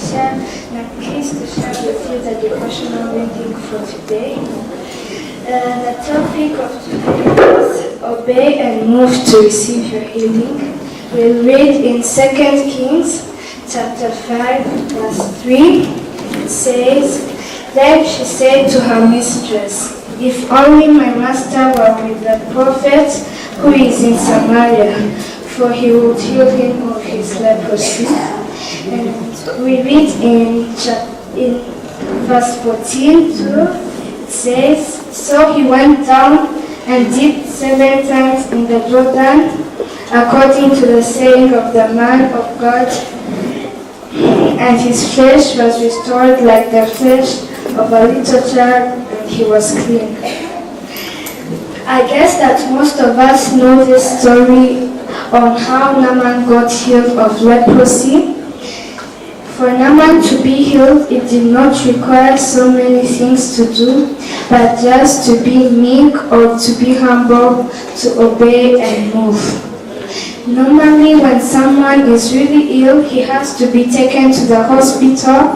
pleased to share with you the devotional reading for today. The topic of today is Obey and Move to Receive Your Healing. We'll read in 2 Kings chapter 5 verse 3. It says, "Then she said to her mistress, 'If only my master were with the prophet who is in Samaria, for he would heal him of his leprosy.'" And we read in verse 14 too. It says, "So he went down and dipped 7 times in the Jordan, according to the saying of the man of God, and his flesh was restored like the flesh of a little child, and he was clean." I guess that most of us know this story on how Naaman got healed of leprosy. For Naaman to be healed, it did not require so many things to do, but just to be meek or to be humble, to obey and move. Normally, when someone is really ill, he has to be taken to the hospital.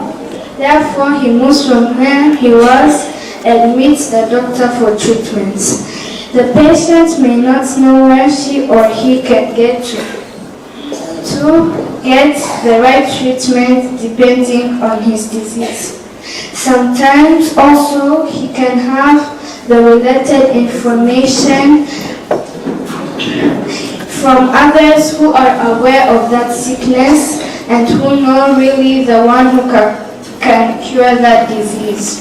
Therefore, he moves from where he was and meets the doctor for treatment. The patient may not know where she or he can get to get the right treatment depending on his disease. Sometimes also he can have the related information from others who are aware of that sickness and who know really the one who can cure that disease.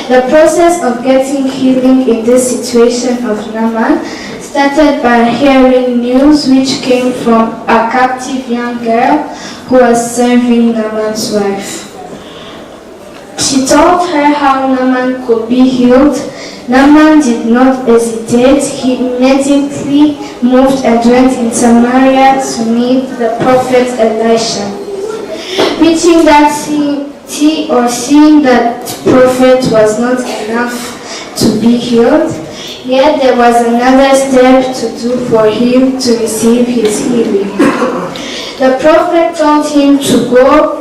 The process of getting healing in this situation of Naaman started by hearing news which came from a captive young girl who was serving Naaman's wife. She told her how Naaman could be healed. Naaman did not hesitate. He immediately moved and went in Samaria to meet the prophet Elisha. Reaching that seeing that prophet was not enough to be healed, yet there was another step to do for him to receive his healing. The prophet told him to go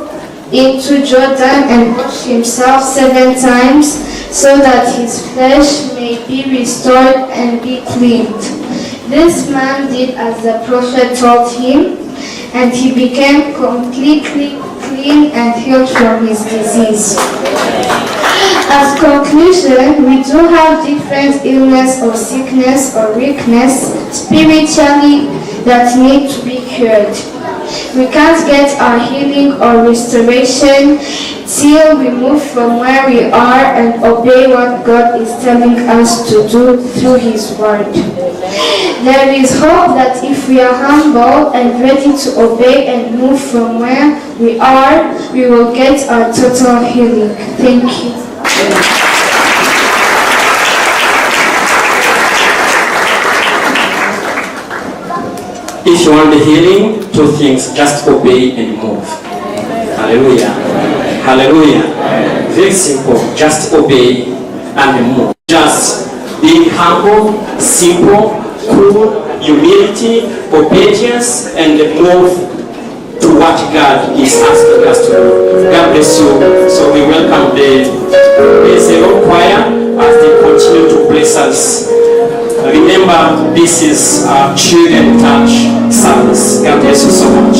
into Jordan and wash himself 7 times so that his flesh may be restored and be cleaned. This man did as the prophet told him, and he became completely clean and healed from his disease. As conclusion, we do have different illness or sickness or weakness spiritually that need to be cured. We can't get our healing or restoration till we move from where we are and obey what God is telling us to do through His Word. There is hope that if we are humble and ready to obey and move from where we are, we will get our total healing. Thank you. If you want the healing, 2 things: just obey and move. Hallelujah. Hallelujah. Very simple. Just obey and move. Just being humble, simple, cool, humility, obedience, and move to what God is asking us to do. God bless you. So we welcome the Zero Choir as they continue to bless us. Remember, this is our Children Touch service. God bless you so much.